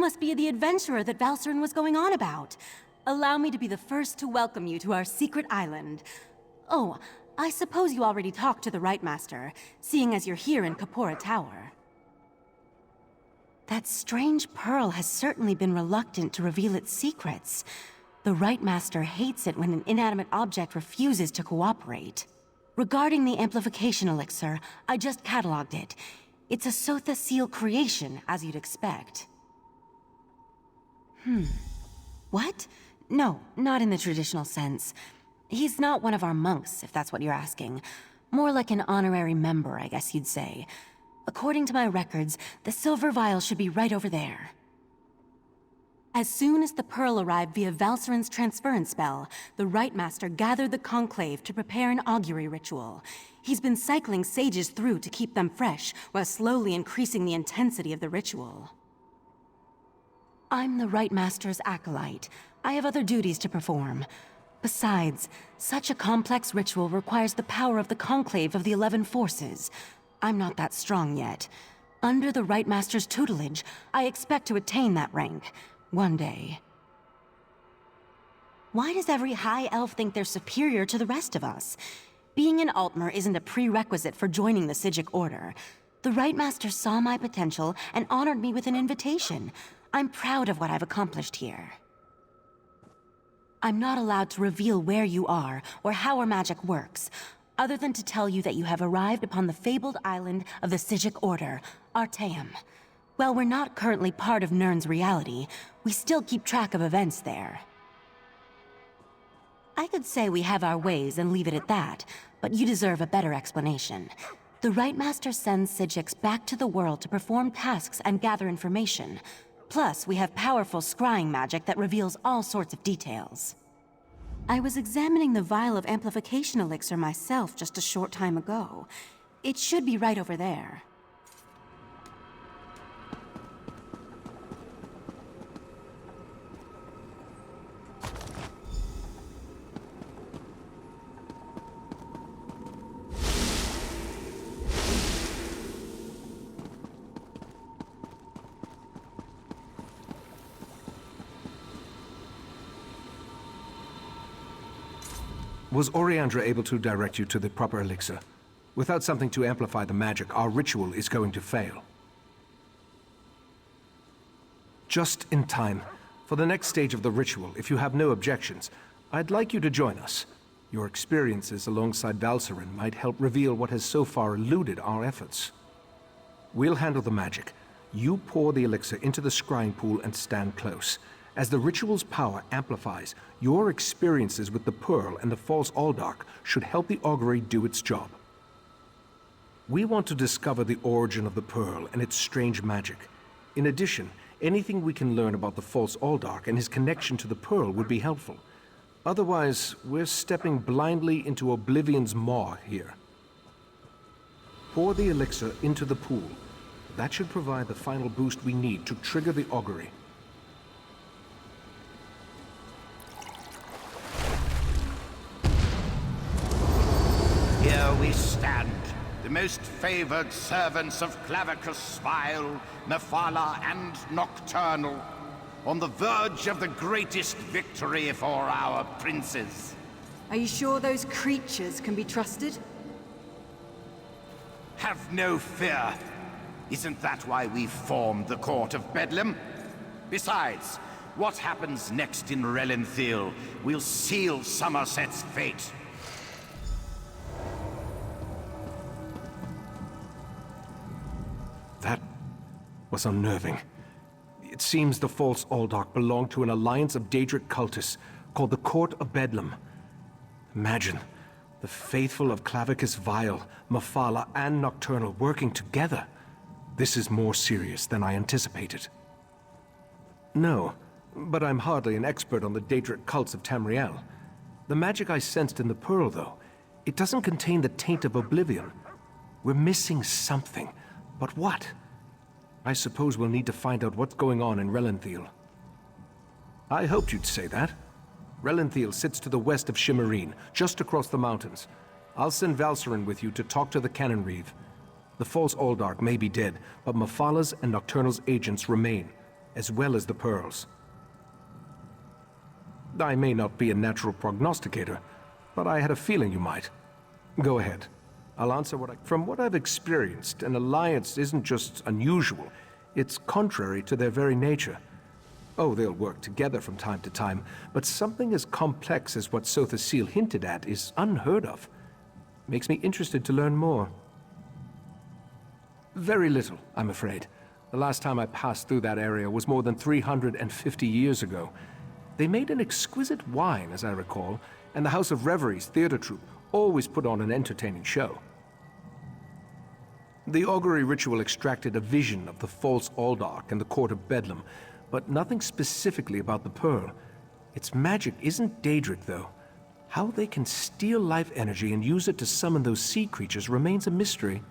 must be the adventurer that Valcerin was going on about. Allow me to be the first to welcome you to our secret island. Oh, I suppose you already talked to the Rite Master, seeing as you're here in Kapora Tower. That strange pearl has certainly been reluctant to reveal its secrets. The Rite Master hates it when an inanimate object refuses to cooperate. Regarding the amplification elixir, I just cataloged it. It's a Sotha Seal creation, as you'd expect. What? No, not in the traditional sense. He's not one of our monks, if that's what you're asking. More like an honorary member, I guess you'd say. According to my records, the silver vial should be right over there. As soon as the pearl arrived via Valcerin's transference spell, the Rite Master gathered the conclave to prepare an augury ritual. He's been cycling sages through to keep them fresh, while slowly increasing the intensity of the ritual. I'm the Rite Master's acolyte. I have other duties to perform. Besides, such a complex ritual requires the power of the conclave of the 11 forces. I'm not that strong yet. Under the Rite Master's tutelage, I expect to attain that rank. One day. Why does every high elf think they're superior to the rest of us? Being an Altmer isn't a prerequisite for joining the Psijic Order. The Rite Master saw my potential and honored me with an invitation. I'm proud of what I've accomplished here. I'm not allowed to reveal where you are or how our magic works, other than to tell you that you have arrived upon the fabled island of the Psijic Order, Artaeum. While we're not currently part of Nirn's reality, we still keep track of events there. I could say we have our ways and leave it at that, but you deserve a better explanation. The Rite Master sends Psijics back to the world to perform tasks and gather information. Plus, we have powerful scrying magic that reveals all sorts of details. I was examining the vial of amplification elixir myself just a short time ago. It should be right over there. Was Oriandra able to direct you to the proper elixir? Without something to amplify the magic, our ritual is going to fail. Just in time. For the next stage of the ritual, if you have no objections, I'd like you to join us. Your experiences alongside Valcerin might help reveal what has so far eluded our efforts. We'll handle the magic. You pour the elixir into the scrying pool and stand close. As the ritual's power amplifies, your experiences with the Pearl and the False Aldark should help the augury do its job. We want to discover the origin of the Pearl and its strange magic. In addition, anything we can learn about the False Aldark and his connection to the Pearl would be helpful. Otherwise, we're stepping blindly into Oblivion's maw here. Pour the elixir into the pool. That should provide the final boost we need to trigger the augury. Here we stand, the most favored servants of Clavicus Vile, Mephala, and Nocturnal, on the verge of the greatest victory for our princes. Are you sure those creatures can be trusted? Have no fear. Isn't that why we formed the Court of Bedlam? Besides, what happens next in Relenthiel will seal Summerset's fate. That was unnerving. It seems the False Aldark belonged to an alliance of Daedric cultists called the Court of Bedlam. Imagine, the faithful of Clavicus Vile, Mephala, and Nocturnal working together. This is more serious than I anticipated. No, but I'm hardly an expert on the Daedric cults of Tamriel. The magic I sensed in the Pearl, though, it doesn't contain the taint of Oblivion. We're missing something. But what? I suppose we'll need to find out what's going on in Relenthiel. I hoped you'd say that. Relenthiel sits to the west of Shimmerine, just across the mountains. I'll send Valcerin with you to talk to the Cannon Reeve. The False Aldark may be dead, but Mephala's and Nocturnal's agents remain. as well as the pearls. I may not be a natural prognosticator, but I had a feeling you might. Go ahead. I'll answer from what I've experienced, an alliance isn't just unusual, it's contrary to their very nature. Oh, they'll work together from time to time, but something as complex as what Sotha Sil hinted at is unheard of. Makes me interested to learn more. Very little, I'm afraid. The last time I passed through that area was more than 350 years ago. They made an exquisite wine, as I recall, and the House of Reverie's theater troupe always put on an entertaining show. The augury ritual extracted a vision of the false Aldark and the court of Bedlam, but nothing specifically about the pearl. Its magic isn't Daedric, though. How they can steal life energy and use it to summon those sea creatures remains a mystery.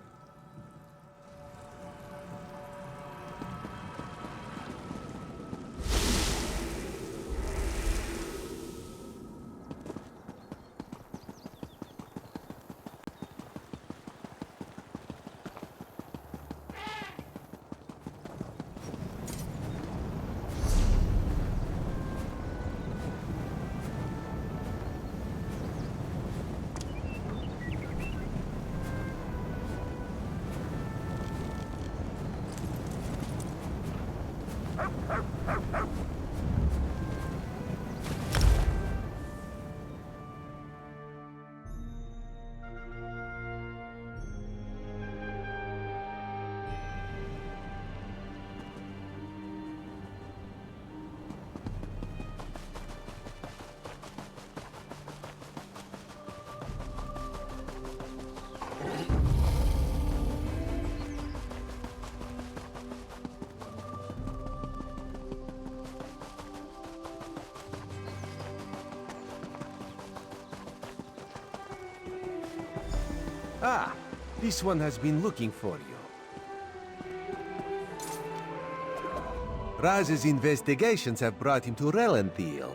Ah, this one has been looking for you. Raz's investigations have brought him to Relenthiel.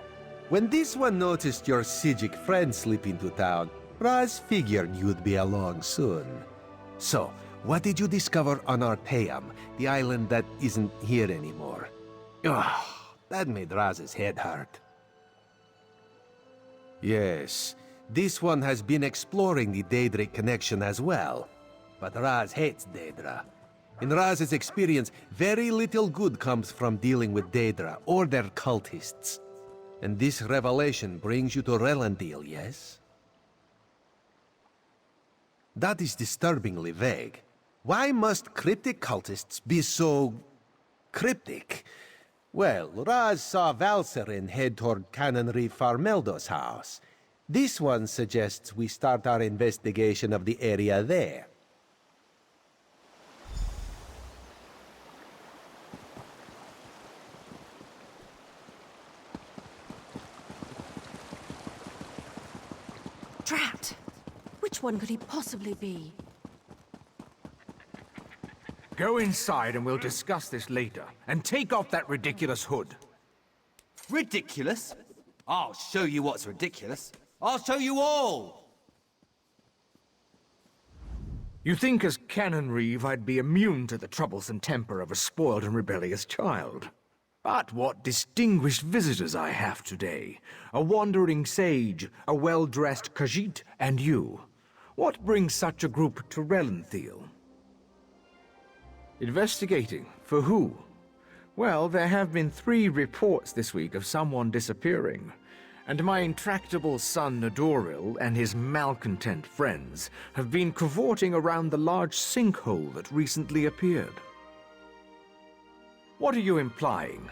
When this one noticed your Sijic friend slip into town, Raz figured you'd be along soon. So, what did you discover on Arteum, the island that isn't here anymore? Ugh, that made Raz's head hurt. Yes. This one has been exploring the Daedric connection as well. But Raz hates Daedra. In Raz's experience, very little good comes from dealing with Daedra or their cultists. And this revelation brings you to Relenthiel, yes? That is disturbingly vague. Why must cryptic cultists be so... cryptic? Well, Raz saw Valserin head toward Canonry Farmeldo's house. This one suggests we start our investigation of the area there. Drat! Which one could he possibly be? Go inside and we'll discuss this later. And take off that ridiculous hood. Ridiculous? I'll show you what's ridiculous. I'll show you all! You think as Canon Reeve I'd be immune to the troublesome temper of a spoiled and rebellious child. But what distinguished visitors I have today. A wandering sage, a well-dressed Khajiit, and you. What brings such a group to Relenthiel? Investigating. For who? Well, there have been 3 reports this week of someone disappearing. And my intractable son Nadoril and his malcontent friends have been cavorting around the large sinkhole that recently appeared. What are you implying?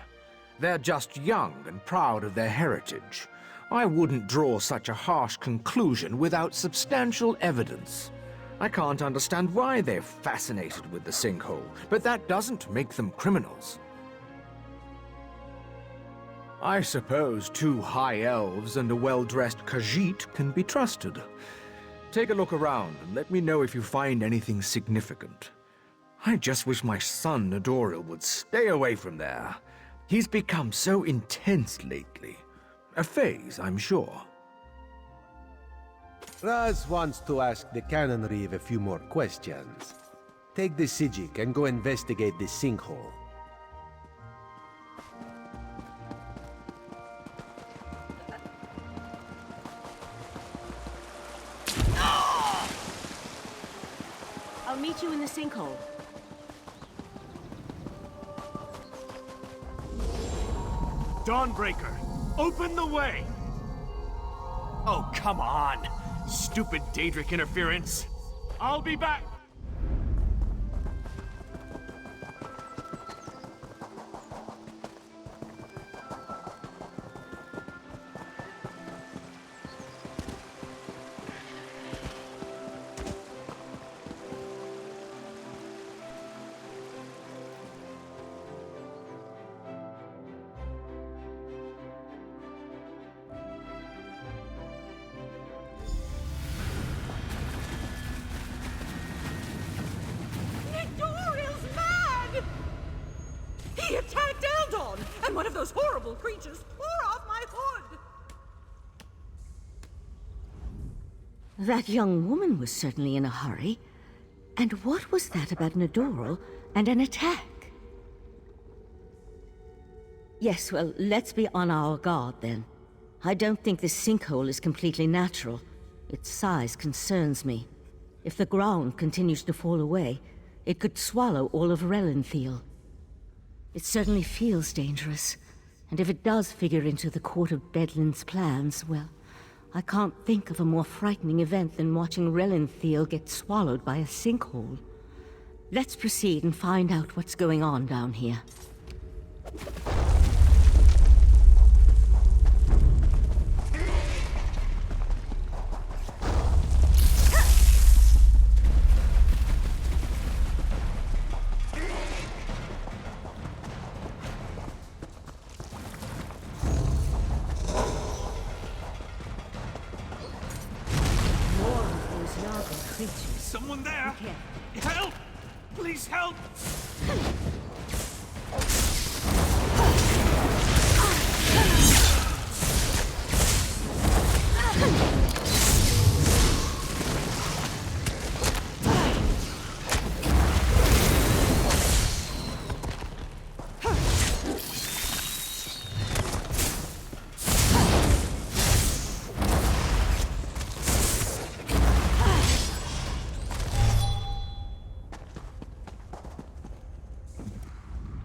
They're just young and proud of their heritage. I wouldn't draw such a harsh conclusion without substantial evidence. I can't understand why they're fascinated with the sinkhole, but that doesn't make them criminals. I suppose 2 high elves and a well-dressed Khajiit can be trusted. Take a look around and let me know if you find anything significant. I just wish my son Nadoril would stay away from there. He's become so intense lately. A phase, I'm sure. Raz wants to ask the Canon Reeve a few more questions. Take the Sijic and go investigate the sinkhole. I'll meet you in the sinkhole. Dawnbreaker, open the way! Oh, come on! Stupid Daedric interference! I'll be back! He attacked Eldon, and one of those horrible creatures tore off my hood! That young woman was certainly in a hurry. And what was that about Nadoral and an attack? Yes, well, let's be on our guard then. I don't think this sinkhole is completely natural. Its size concerns me. If the ground continues to fall away, it could swallow all of Relenthiel. It certainly feels dangerous, and if it does figure into the Court of Bedlin's plans, well, I can't think of a more frightening event than watching Relenthiel get swallowed by a sinkhole. Let's proceed and find out what's going on down here. Someone there! Help! Please help!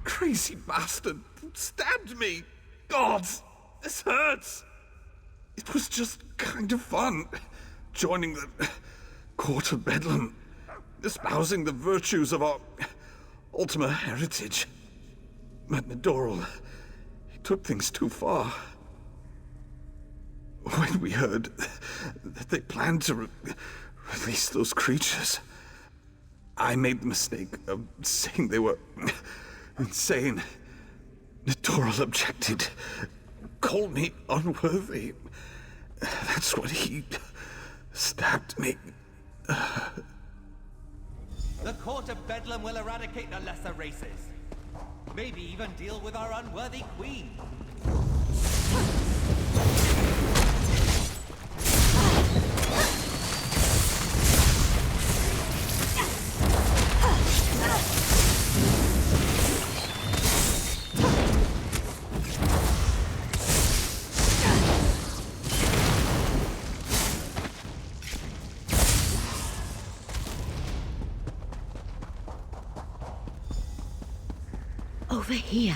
Crazy bastard stabbed me! God, this hurts! It was just kind of fun, joining the Court of Bedlam, espousing the virtues of our Ultima heritage. But Nadoral, he took things too far. When we heard that they planned to release those creatures, I made the mistake of saying they were insane. Nadoral objected, called me unworthy. That's when he stabbed me. The Court of Bedlam will eradicate the lesser races. Maybe even deal with our unworthy queen. Over here.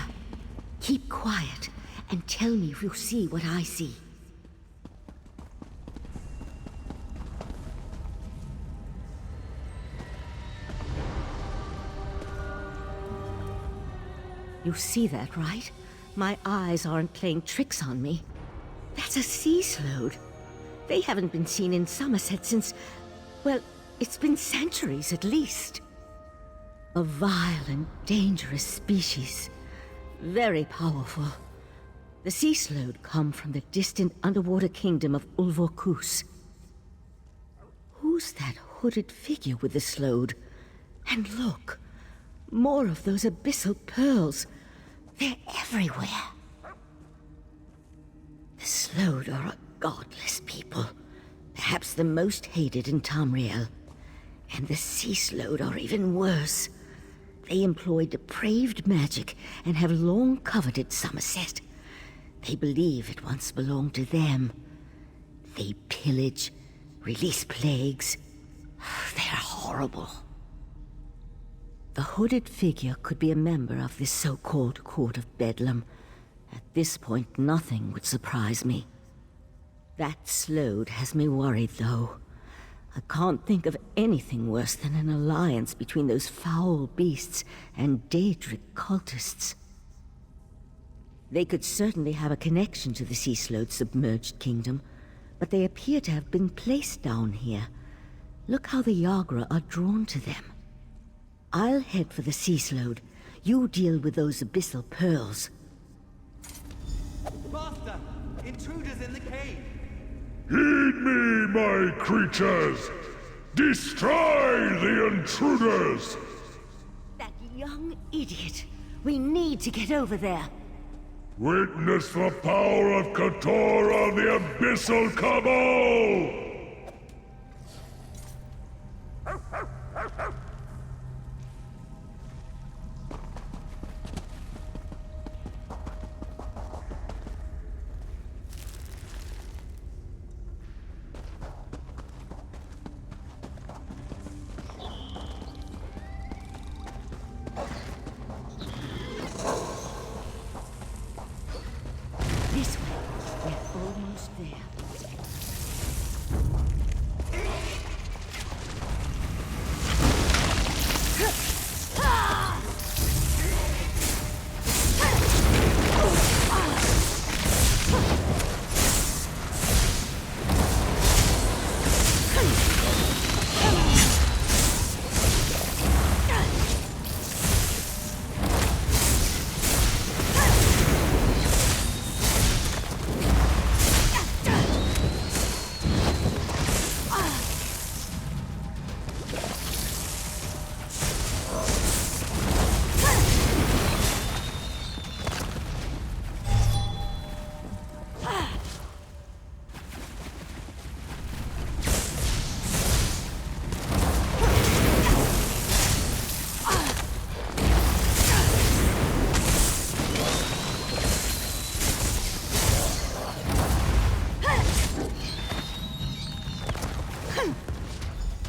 Keep quiet and tell me if you see what I see. You see that, right? My eyes aren't playing tricks on me. That's a sea slode. They haven't been seen in Summerset since, well, it's been centuries at least. A vile and dangerous species. Very powerful. The sea slode come from the distant underwater kingdom of Ulvorkus. Who's that hooded figure with the slode? And look, more of those abyssal pearls. They're everywhere. The slode are a godless people. Perhaps the most hated in Tamriel. And the sea slode are even worse. They employ depraved magic and have long coveted Summerset. They believe it once belonged to them. They pillage, release plagues. They're horrible. The hooded figure could be a member of this so-called Court of Bedlam. At this point, nothing would surprise me. That Slode has me worried, though. I can't think of anything worse than an alliance between those foul beasts and Daedric cultists. They could certainly have a connection to the Sea Slode's submerged kingdom, but they appear to have been placed down here. Look how the Yagra are drawn to them. I'll head for the Sea Slode. You deal with those abyssal pearls. Master! Intruders in the cave! Heed me, my creatures! Destroy the intruders! That young idiot! We need to get over there. Witness the power of Katora, the Abyssal Cabal! This way. We're almost there.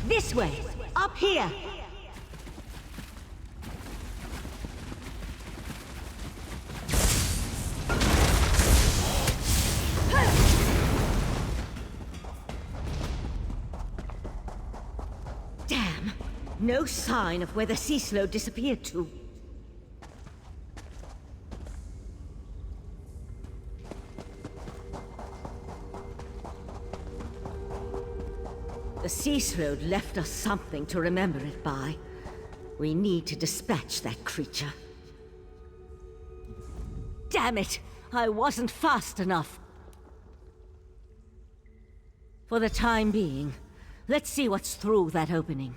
This way! Up here! Damn! No sign of where the Sea Slode disappeared to. The Sea Slode left us something to remember it by. We need to dispatch that creature. Damn it! I wasn't fast enough. For the time being, let's see what's through that opening.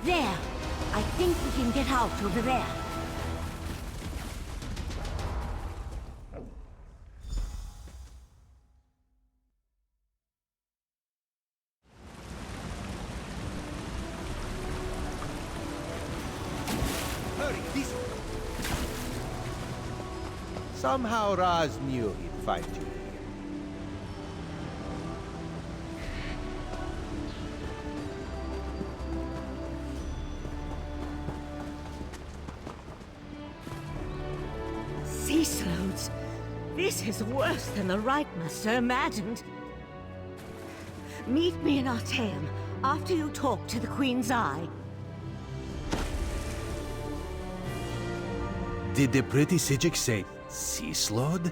There! I think we can get out over there. Hurry, this way! Somehow Raz knew he'd find you here. Sea Slodes? This is worse than the Reichmaster imagined. Meet me in Artaeum after you talk to the Queen's Eye. Did the pretty Sijic say Sea Slode?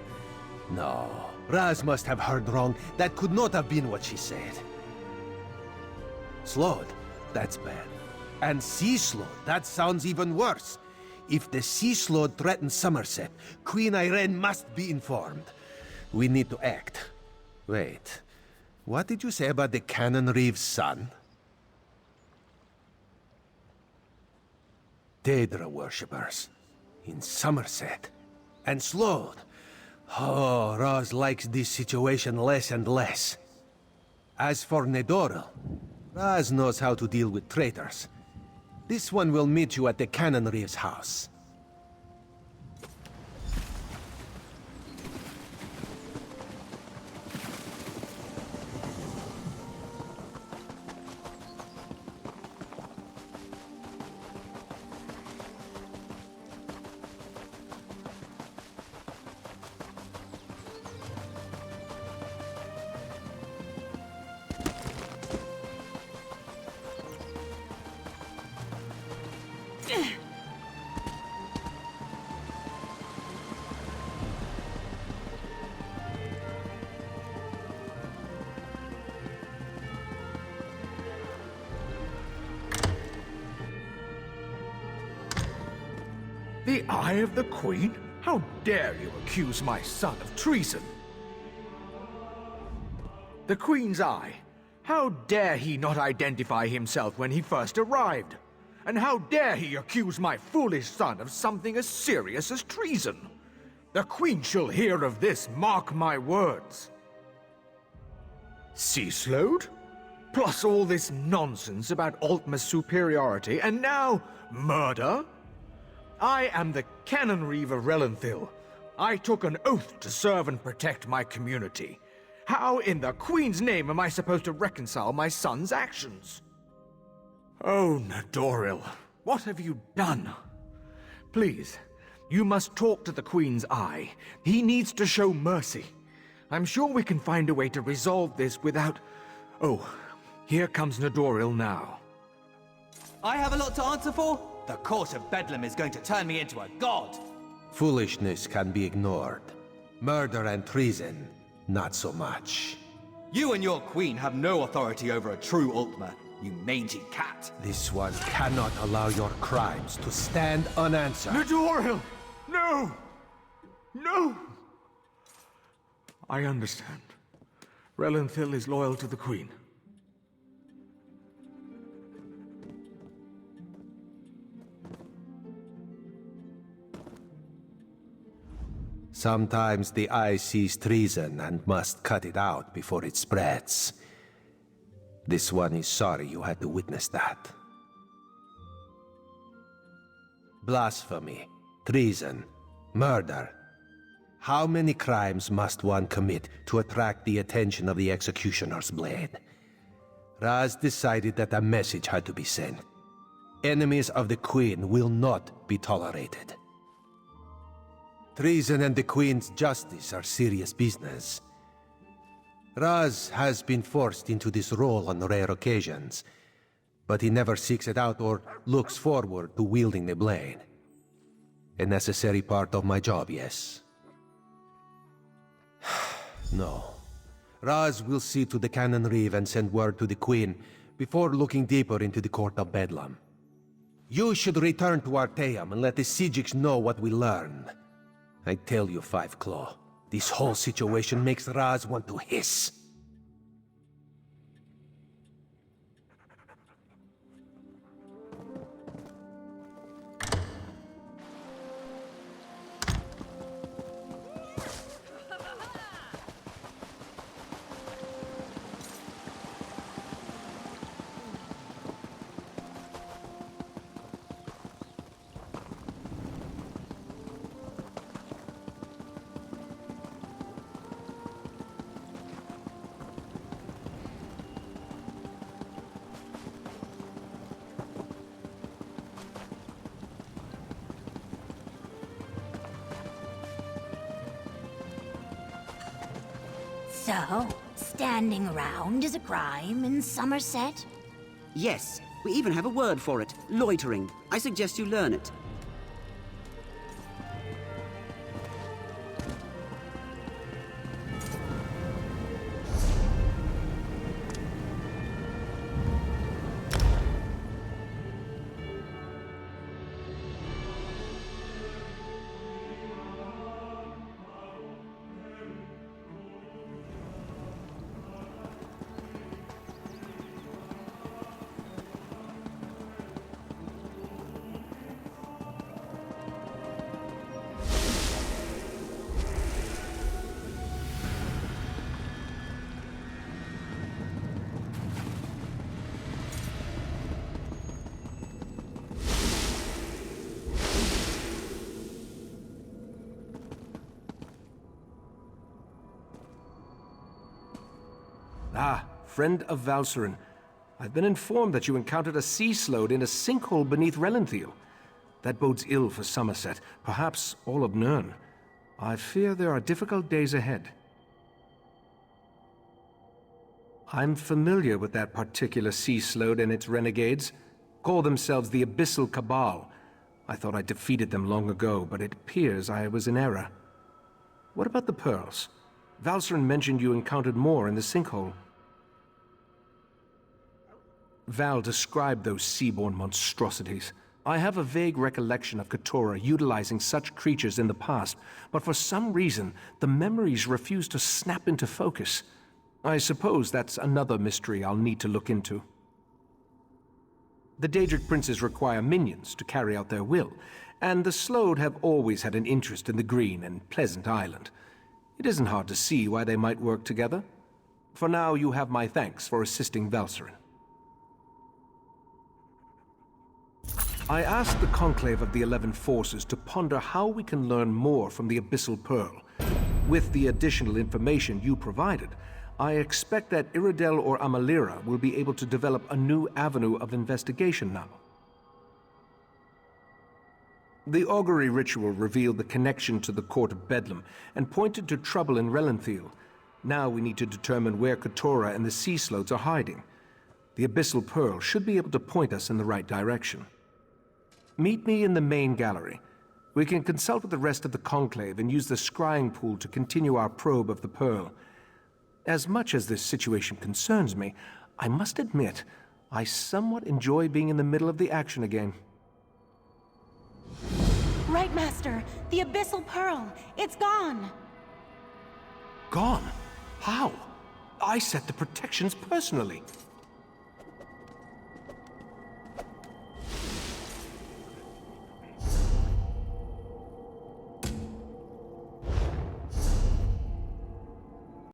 No. Raz must have heard wrong. That could not have been what she said. Slode? That's bad. And Sea Slode? That sounds even worse. If the Sea Slode threatens Summerset, Queen Irene must be informed. We need to act. Wait. What did you say about the Cannon Reeve's son? Daedra worshippers. In Summerset. and slowed. Oh, Roz likes this situation less and less. As for Nedoril, Raz knows how to deal with traitors. This one will meet you at the Cannon Reeve's house. The Eye of the Queen? How dare you accuse my son of treason? The Queen's Eye? How dare he not identify himself when he first arrived? And how dare he accuse my foolish son of something as serious as treason? The Queen shall hear of this, mark my words. Sea slowed? Plus all this nonsense about Altma's superiority, and now murder? I am the Canon Reeve of Relenthil. I took an oath to serve and protect my community. How in the Queen's name am I supposed to reconcile my son's actions? Oh, Nedoril, what have you done? Please, you must talk to the Queen's Eye. He needs to show mercy. I'm sure we can find a way to resolve this without... Oh, here comes Nedoril now. I have a lot to answer for? The Court of Bedlam is going to turn me into a god! Foolishness can be ignored. Murder and treason, not so much. You and your queen have no authority over a true Altma, you mangy cat. This one cannot allow your crimes to stand unanswered. Nedoril! No! No! I understand. Relenthil is loyal to the Queen. Sometimes the eye sees treason and must cut it out before it spreads. This one is sorry you had to witness that. Blasphemy, treason, murder. How many crimes must one commit to attract the attention of the executioner's blade? Raz decided that a message had to be sent. Enemies of the Queen will not be tolerated. Treason and the Queen's justice are serious business. Raz has been forced into this role on rare occasions, but he never seeks it out or looks forward to wielding the blade. A necessary part of my job, yes. No. Raz will see to the Canon Reeve and send word to the Queen before looking deeper into the Court of Bedlam. You should return to Arteum and let the Sijiks know what we learned. I tell you, Five Claw, this whole situation makes Raz want to hiss. So, standing around is a crime in Summerset? Yes, we even have a word for it. Loitering. I suggest you learn it. Ah, friend of Valserin. I've been informed that you encountered a sea slode in a sinkhole beneath Relanthiel. That bodes ill for Summerset, perhaps all of Nirn. I fear there are difficult days ahead. I'm familiar with that particular sea slode and its renegades. Call themselves the Abyssal Cabal. I thought I defeated them long ago, but it appears I was in error. What about the pearls? Valserin mentioned you encountered more in the sinkhole. Val described those seaborne monstrosities. I have a vague recollection of Katora utilizing such creatures in the past, but for some reason, the memories refuse to snap into focus. I suppose that's another mystery I'll need to look into. The Daedric princes require minions to carry out their will, and the Slode have always had an interest in the green and pleasant island. It isn't hard to see why they might work together. For now, you have my thanks for assisting Valserin. I asked the Conclave of the 11 Forces to ponder how we can learn more from the Abyssal Pearl. With the additional information you provided, I expect that Iridel or Amalira will be able to develop a new avenue of investigation now. The augury ritual revealed the connection to the Court of Bedlam and pointed to trouble in Relanthiel. Now we need to determine where Katora and the Sea Slodes are hiding. The Abyssal Pearl should be able to point us in the right direction. Meet me in the main gallery. We can consult with the rest of the Conclave and use the scrying pool to continue our probe of the Pearl. As much as this situation concerns me, I must admit, I somewhat enjoy being in the middle of the action again. Right, Master. The Abyssal Pearl. It's gone. Gone? How? I set the protections personally.